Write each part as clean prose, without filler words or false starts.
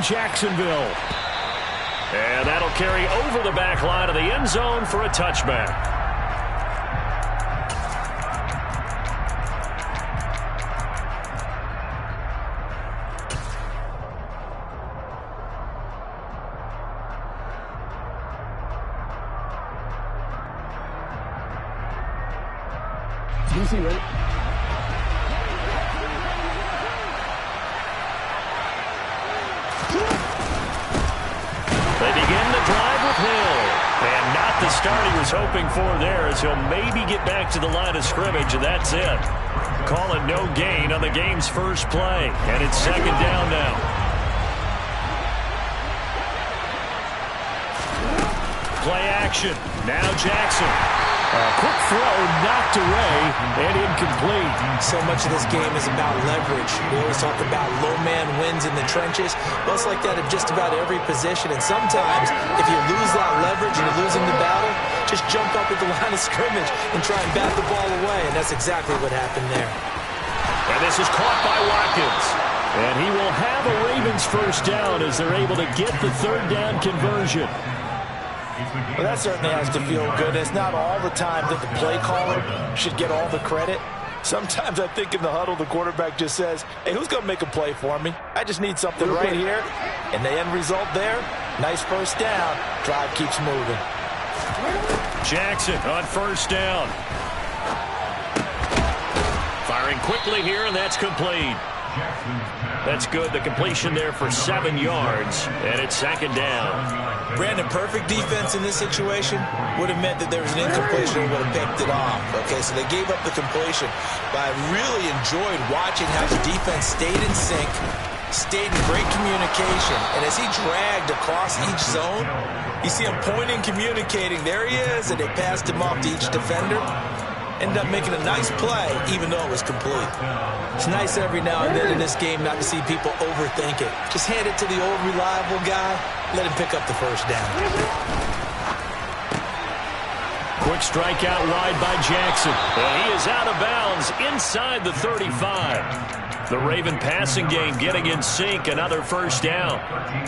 Jacksonville. And that'll carry over the back line of the end zone for a touchback. DC ready. They begin the drive with Hill. And not the start he was hoping for there, as he'll maybe get back to the line of scrimmage, and that's it. Call it no gain on the game's first play. And it's second down now. Play action. Now Jackson. Quick throw, knocked away, and incomplete. So much of this game is about leverage. We always talk about low man wins in the trenches. Well, it's like that at just about every position. And sometimes, if you lose that leverage and you're losing the battle, just jump up at the line of scrimmage and try and bat the ball away. And that's exactly what happened there. And this is caught by Watkins. And he will have a Ravens first down as they're able to get the third down conversion. Well, that certainly has to feel good. It's not all the time that the play caller should get all the credit. Sometimes I think in the huddle, the quarterback just says, hey, who's going to make a play for me? I just need something right here. And the end result there, nice first down. Drive keeps moving. Jackson on first down. Firing quickly here, and that's complete. That's good. The completion there for 7 yards, and it's second down. Brandon, perfect defense in this situation would have meant that there was an incompletion and would have picked it off. Okay, so they gave up the completion. But I really enjoyed watching how the defense stayed in sync, stayed in great communication. And as he dragged across each zone, you see him pointing, communicating. There he is, and they passed him off to each defender. Ended up making a nice play, even though it was complete. It's nice every now and then in this game not to see people overthink it. Just hand it to the old reliable guy. Let him pick up the first down. Quick strikeout wide by Jackson. And he is out of bounds inside the 35. The Raven passing game getting in sync, another first down.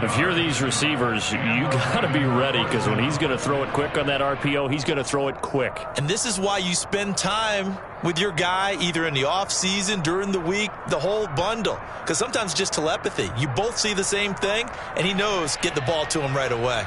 If you're these receivers, you got to be ready, because when he's going to throw it quick on that RPO, he's going to throw it quick. And this is why you spend time with your guy either in the offseason, during the week, the whole bundle. Because sometimes just telepathy. You both see the same thing, and he knows get the ball to him right away.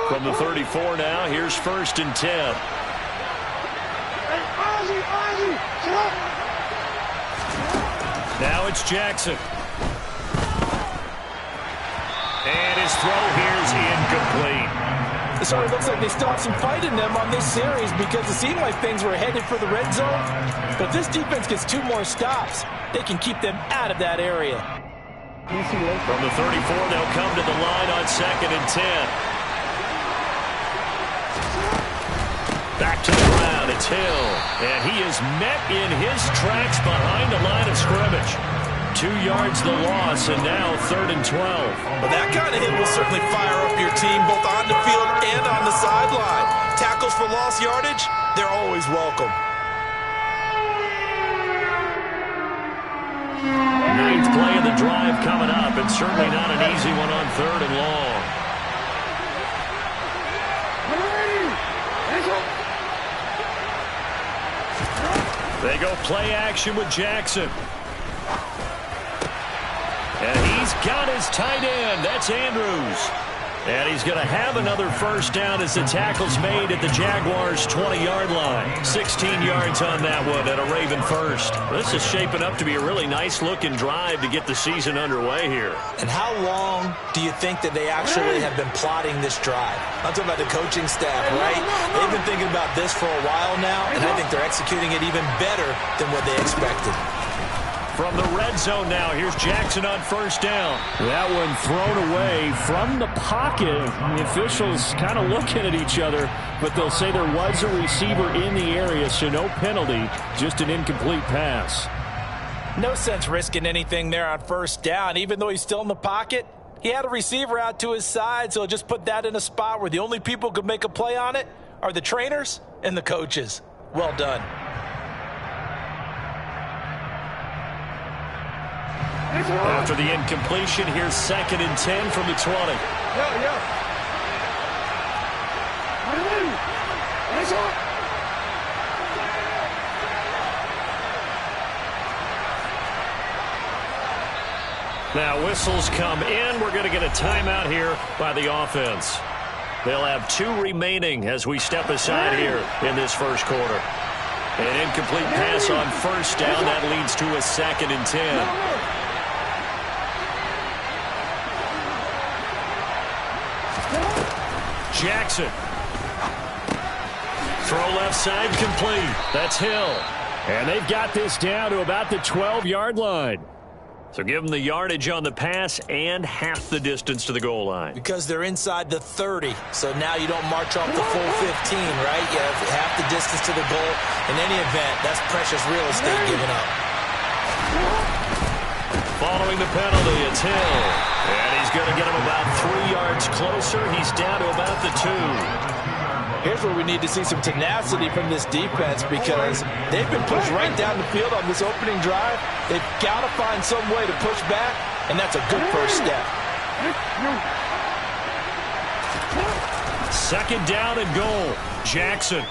From the 34 now, here's first and 10. Now it's Jackson. And his throw here is incomplete. It sort of looks like they still have some fight in them on this series, because it seemed like things were headed for the red zone. But if this defense gets 2 more stops, they can keep them out of that area. From the 34, they'll come to the line on second and 10. Back to the ground, it's Hill. And he is met in his tracks behind the line of scrimmage. 2 yards the loss, and now third and 12. Well, that kind of hit will certainly fire up your team, both on the field and on the sideline. Tackles for lost yardage, they're always welcome. 9th play of the drive coming up, and certainly not an easy one on third and long. They go play action with Jackson. And he's got his tight end. That's Andrews. And he's going to have another first down as the tackle's made at the Jaguars' 20-yard line. 16 yards on that one and a Raven first. This is shaping up to be a really nice-looking drive to get the season underway here. And how long do you think that they actually have been plotting this drive? I'm talking about the coaching staff, right? They've been thinking about this for a while now, and I think they're executing it even better than what they expected. From the red zone now, here's Jackson on first down. That one thrown away from the pocket. The officials kind of looking at each other, but they'll say there was a receiver in the area, so no penalty, just an incomplete pass. No sense risking anything there on first down. Even though he's still in the pocket, he had a receiver out to his side, so just put that in a spot where the only people who could make a play on it are the trainers and the coaches. Well done. After the incompletion, here's 2nd and 10 from the 20. Now whistles come in. We're going to get a timeout here by the offense. They'll have 2 remaining as we step aside here in this first quarter. An incomplete pass on first down. That leads to a 2nd and 10. Jackson. Throw left side complete. That's Hill. And they've got this down to about the 12-yard line. So give them the yardage on the pass and half the distance to the goal line. Because they're inside the 30, so now you don't march off the full 15, right? You have half the distance to the goal. In any event, that's precious real estate given up. Following the penalty, it's Hill. And he's going to get him about 3 yards closer. He's down to about the 2. Here's where we need to see some tenacity from this defense because they've been pushed right down the field on this opening drive. They've got to find some way to push back, and that's a good first step. 2nd down and goal. Jackson.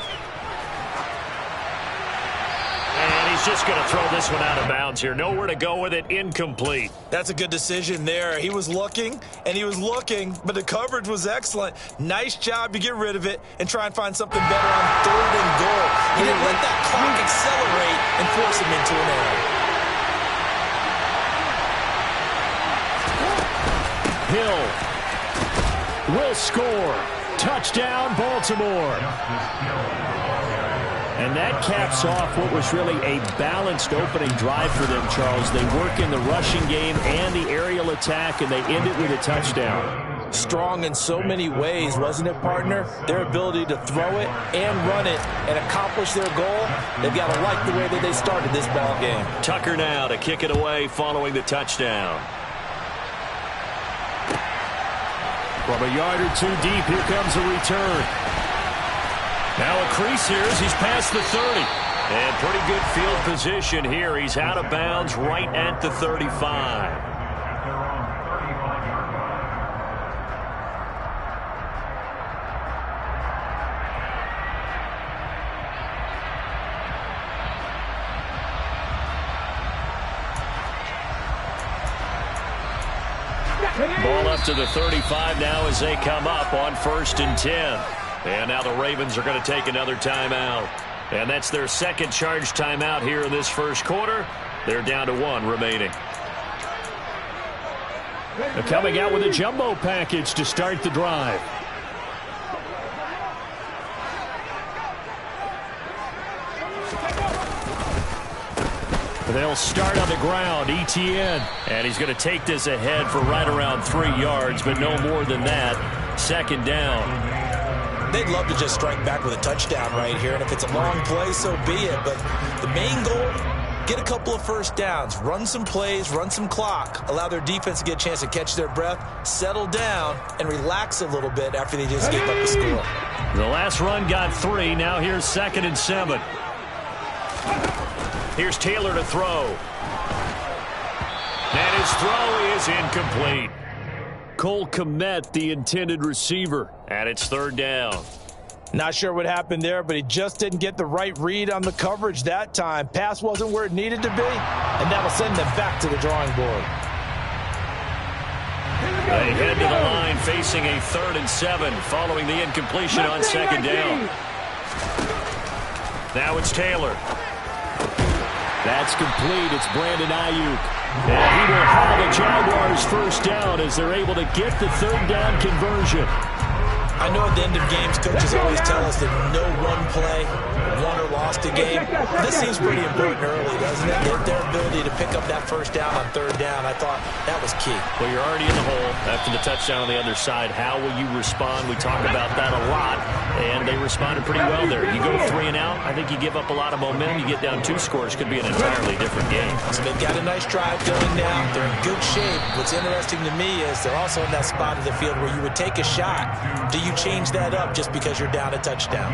And he's just going to throw this one out of bounds here. Nowhere to go with it. Incomplete. That's a good decision there. He was looking, and he was looking, but the coverage was excellent. Nice job to get rid of it and try and find something better on 3rd and goal. He didn't let that clock accelerate and force him into an Hill error. will score. Touchdown, Baltimore. And that caps off what was really a balanced opening drive for them, Charles. They work in the rushing game and the aerial attack, and they end it with a touchdown. Strong in so many ways, wasn't it, partner? Their ability to throw it and run it and accomplish their goal, they've got to like the way that they started this ball game. Tucker now to kick it away following the touchdown. From a yard or 2 deep, here comes a return. Now a crease here as he's past the 30. And pretty good field position here. He's out of bounds right at the 35. Ball up to the 35 now as they come up on 1st and 10. And now the Ravens are going to take another timeout. And that's their 2nd charge timeout here in this first quarter. They're down to 1 remaining. They're coming out with a jumbo package to start the drive. They'll start on the ground. Etienne. And he's going to take this ahead for right around 3 yards, but no more than that. 2nd down. They'd love to just strike back with a touchdown right here, and if it's a long play, so be it. But the main goal, get a couple of first downs, run some plays, run some clock, allow their defense to get a chance to catch their breath, settle down, and relax a little bit after they just gave up the score. The last run got 3. Now here's 2nd and 7. Here's Taylor to throw. And his throw is incomplete. Cole Kmet, the intended receiver, and it's 3rd down. Not sure what happened there, but he just didn't get the right read on the coverage that time. Pass wasn't where it needed to be, and that'll send them back to the drawing board. They head to the line facing a 3rd and 7 following the incompletion on 2nd down. Now it's Taylor. That's complete. It's Brandon Ayuk. And he will have the Jaguars 1st down as they're able to get the 3rd down conversion. I know at the end of games, coaches always tell us that no one play won or lost a game. This seems pretty important early, doesn't it? Their ability to pick up that 1st down on 3rd down, I thought that was key. Well, you're already in the hole after the touchdown on the other side. How will you respond? We talk about that a lot, and they responded pretty well there. You go 3 and out, I think you give up a lot of momentum. You get down 2 scores, could be an entirely different game. So they've got a nice drive going now. They're in good shape. What's interesting to me is they're also in that spot of the field where you would take a shot. Do you change that up just because you're down a touchdown?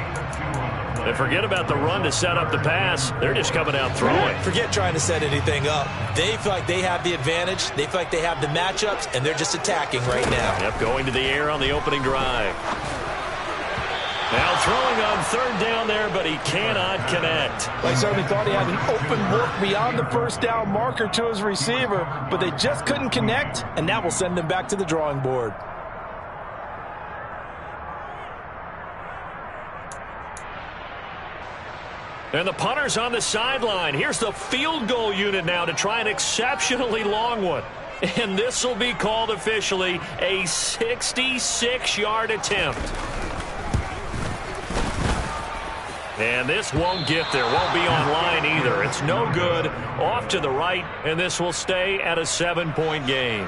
And forget about the run to set up the pass. They're just coming out throwing. Forget trying to set anything up. They feel like they have the advantage. They feel like they have the matchups, and they're just attacking right now. Yep, going to the air on the opening drive. Now throwing on third down there, but he cannot connect. They certainly thought he had an open look beyond the first down marker to his receiver, but they just couldn't connect, and that will send them back to the drawing board. And the punter's on the sideline. Here's the field goal unit now to try an exceptionally long one. And this will be called officially a 66-yard attempt. And this won't get there. Won't be online either. It's no good. Off to the right, and this will stay at a 7-point game.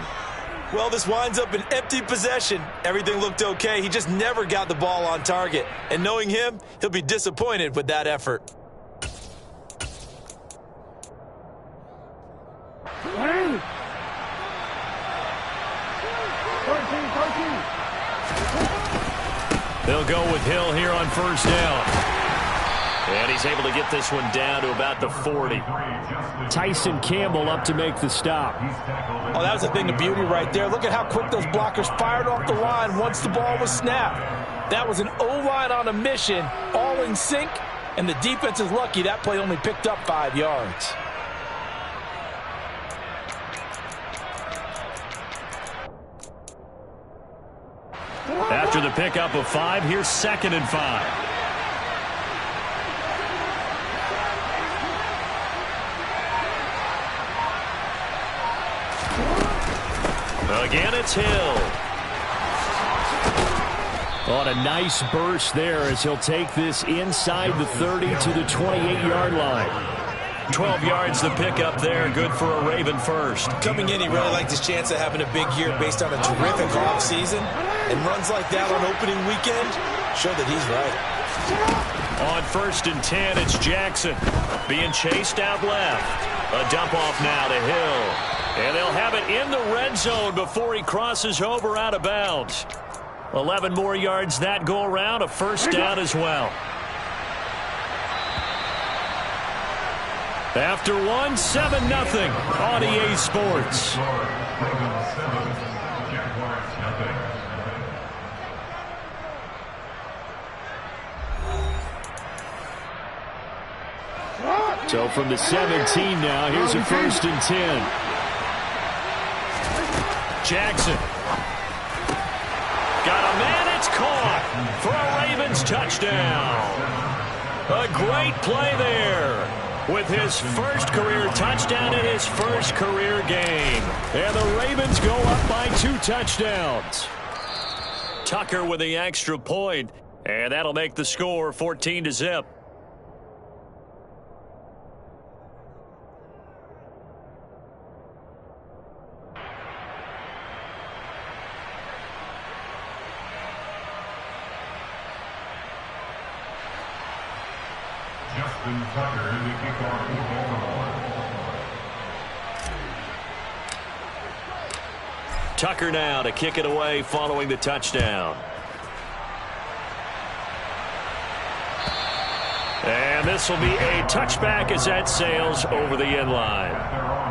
Well, this winds up an empty possession. Everything looked okay. He just never got the ball on target. And knowing him, he'll be disappointed with that effort. They'll go with Hill here on first down. And he's able to get this one down to about the 40. Tyson Campbell up to make the stop. Oh, that was a thing of beauty right there. Look at how quick those blockers fired off the line once the ball was snapped. That was an O-line on a mission, all in sync, and the defense is lucky that play only picked up 5 yards. After the pickup of 5, here's 2nd and 5. Again, it's Hill. On a nice burst there as he'll take this inside the 30 to the 28-yard line. 12 yards the pickup there. Good for a Raven first. Coming in, he really liked his chance of having a big year based on a terrific offseason. And runs like that on opening weekend show that he's right. On 1st and 10, it's Jackson being chased out left. A dump off now to Hill. And they'll have it in the red zone before he crosses over out of bounds. 11 more yards that go around, a first down as well. After 1, 7-0 on EA Sports. So from the 17 now, here's a 1st and 10. Jackson. Got a man, it's caught for a Ravens touchdown. A great play there with his first career touchdown in his first career game. And the Ravens go up by 2 touchdowns. Tucker with the extra point, and that'll make the score 14-0. Tucker now to kick it away following the touchdown. And this will be a touchback as that sails over the end line.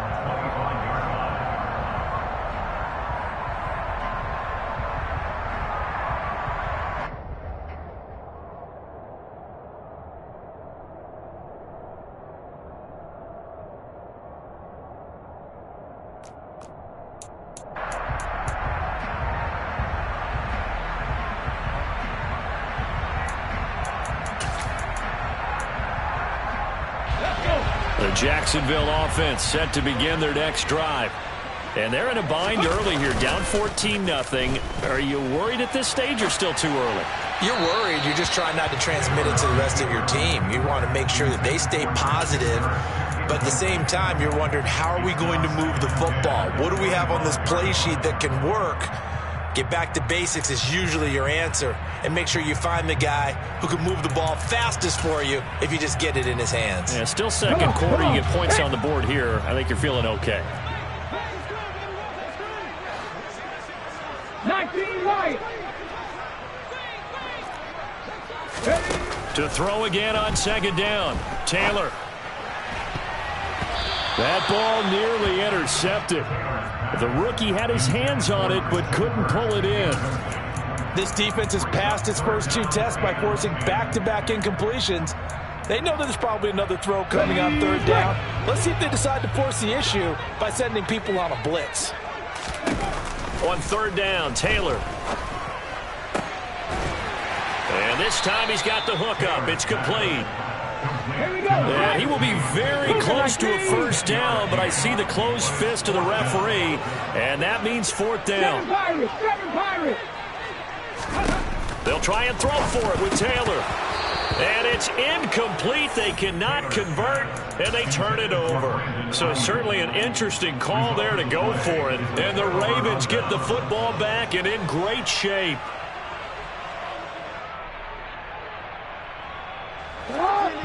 Jacksonville offense set to begin their next drive. And they're in a bind early here, down 14-0. Are you worried at this stage or still too early? You're worried. You're just trying not to transmit it to the rest of your team. You want to make sure that they stay positive. But at the same time, you're wondering, how are we going to move the football? What do we have on this play sheet that can work? Get back to basics is usually your answer. And make sure you find the guy who can move the ball fastest for you if you just get it in his hands. Yeah, still second quarter. You get points on the board here. I think you're feeling okay. 19 right. To throw again on second down. Taylor. That ball nearly intercepted. The rookie had his hands on it but couldn't pull it in. This defense has passed its first 2 tests by forcing back-to-back incompletions. They know that there's probably another throw coming on third down. Let's see if they decide to force the issue by sending people on a blitz. On third down, Taylor. And this time he's got the hook up. It's complete. And he will be very close to a first down, but I see the closed fist of the referee, and that means fourth down. They'll try and throw for it with Taylor. And it's incomplete. They cannot convert, and they turn it over. So certainly an interesting call there to go for it. And the Ravens get the football back and in great shape.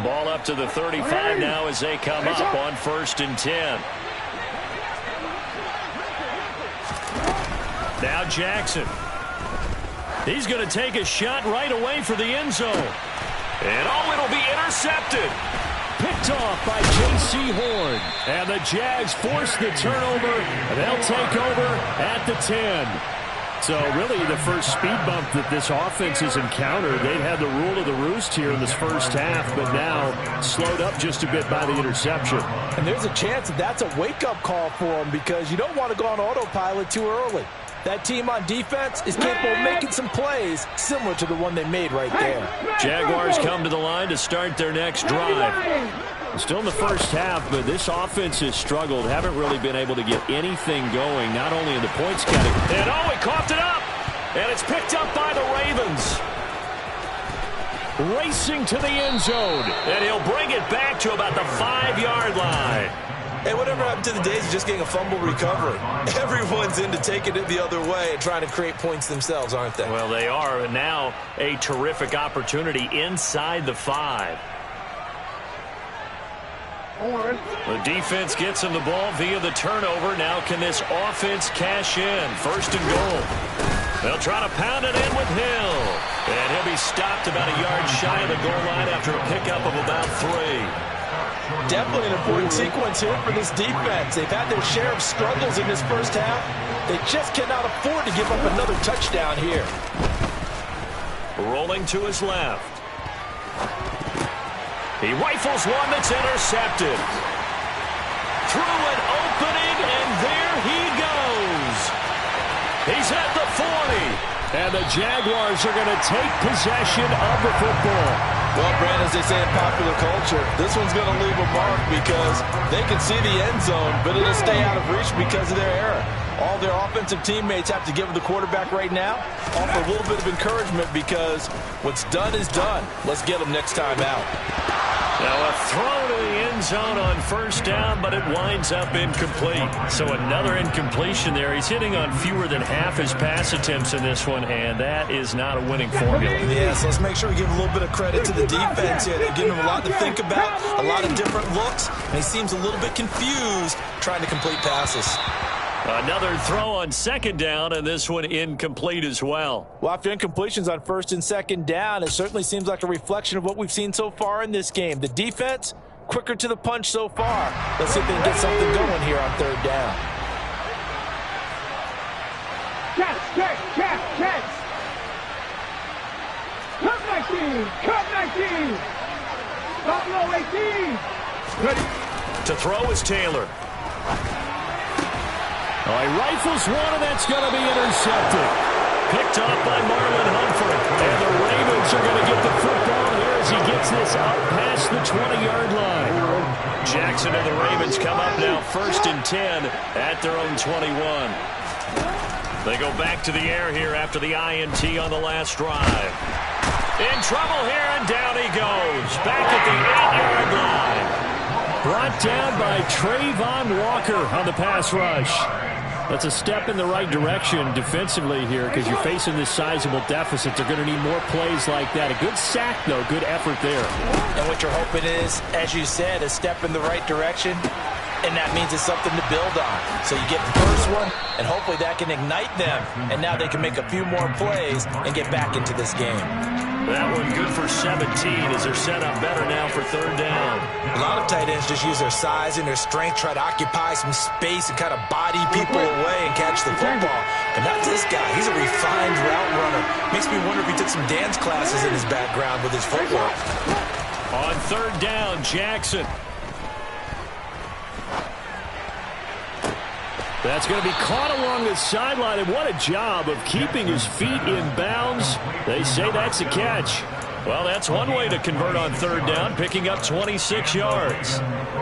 Ball up to the 35 now as they come up on 1st and 10. Now Jackson. He's going to take a shot right away for the end zone. And it'll be intercepted. Picked off by J.C. Horn. And the Jags force the turnover. They'll take over at the 10. So really the first speed bump that this offense has encountered. They've had the rule of the roost here in this first half, but now slowed up just a bit by the interception. And there's a chance that that's a wake-up call for them because you don't want to go on autopilot too early. That team on defense is capable of making some plays similar to the one they made right there. Jaguars come to the line to start their next drive. Still in the first half, but this offense has struggled. Haven't really been able to get anything going, not only in the points category. And he coughed it up! And it's picked up by the Ravens. Racing to the end zone. And he'll bring it back to about the 5-yard line. Hey, whatever happened to the days of just getting a fumble recovery? Everyone's into taking it the other way and trying to create points themselves, aren't they? Well, they are. And now a terrific opportunity inside the 5. The defense gets him the ball via the turnover. Now can this offense cash in? 1st and goal. They'll try to pound it in with Hill. And he'll be stopped about a yard shy of the goal line after a pickup of about 3. Definitely an important sequence here for this defense. They've had their share of struggles in this first half. They just cannot afford to give up another touchdown here. Rolling to his left. He rifles one that's intercepted. Through an opening, and there he goes. He's at the 40. And the Jaguars are going to take possession of the football. Well, Brandon, as they say in popular culture, this one's going to leave a mark because they can see the end zone, but it'll stay out of reach because of their error. All their offensive teammates have to give the quarterback right now, offer a little bit of encouragement because what's done is done. Let's get them next time out. Now a throw to the end zone on 1st down, but it winds up incomplete. So another incompletion there. He's hitting on fewer than half his pass attempts in this one, and that is not a winning formula. Yeah, so let's make sure we give a little bit of credit to the defense here. They're giving him a lot to think about, a lot of different looks, and he seems a little bit confused trying to complete passes. Another throw on 2nd down, and this one incomplete as well. Well, after incompletions on 1st and 2nd down, it certainly seems like a reflection of what we've seen so far in this game. The defense, quicker to the punch so far. Let's see if they can get something going here on 3rd down. Catch. Cut 19. Buffalo 18. Ready. To throw is Taylor. Oh, he rifles one, and that's going to be intercepted. Picked up by Marlon Humphrey. And the Ravens are going to get the football here as he gets this out past the 20-yard line. Jackson and the Ravens come up now 1st and 10 at their own 21. They go back to the air here after the INT on the last drive. In trouble here, and down he goes. Back at the 8-yard line. Brought down by Trayvon Walker on the pass rush. That's a step in the right direction defensively here because you're facing this sizable deficit. They're going to need more plays like that. A good sack, though. Good effort there. And what you're hoping is, as you said, a step in the right direction. and that means it's something to build on. So you get the first one, and hopefully that can ignite them, and now they can make a few more plays and get back into this game. That one good for 17 as they're set up better now for third down. A lot of tight ends just use their size and their strength, try to occupy some space and kind of body people away and catch the football. But not this guy. He's a refined route runner. Makes me wonder if he took some dance classes in his background with his footwork. On third down, Jackson. That's going to be caught along the sideline, and what a job of keeping his feet in bounds. They say that's a catch. Well, that's one way to convert on third down, picking up 26 yards.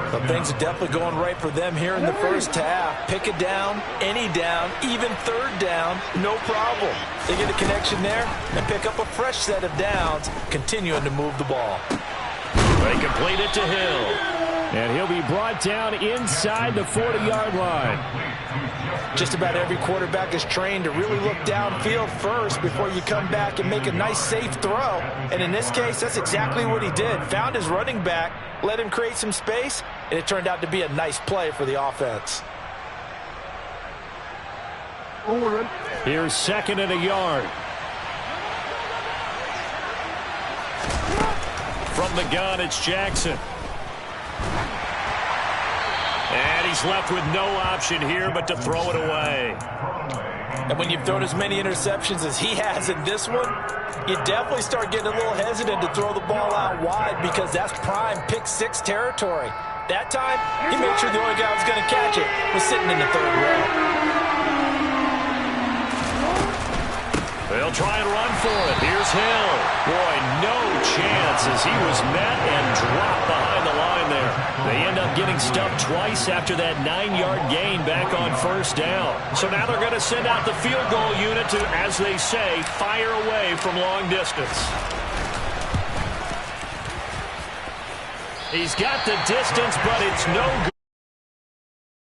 But things are definitely going right for them here in the first half. Pick a down, any down, even third down, no problem. They get a connection there and pick up a fresh set of downs, continuing to move the ball. They complete it to Hill. And he'll be brought down inside the 40-yard line. Just about every quarterback is trained to really look downfield first before you come back and make a nice, safe throw. And in this case, that's exactly what he did. Found his running back, let him create some space, and it turned out to be a nice play for the offense. Here's second and a yard. From the gun, it's Jackson. And he's left with no option here but to throw it away. And when you've thrown as many interceptions as he has in this one, you definitely start getting a little hesitant to throw the ball out wide because that's prime pick six territory. That time, he made sure the only guy who was going to catch it was sitting in the third row. They'll try and run for it. Here's Hill. Boy, no chance as he was met and dropped behind the line there. They end up getting stuffed twice after that 9-yard gain back on first down. So now they're going to send out the field goal unit to, as they say, fire away from long distance. He's got the distance, but it's no good.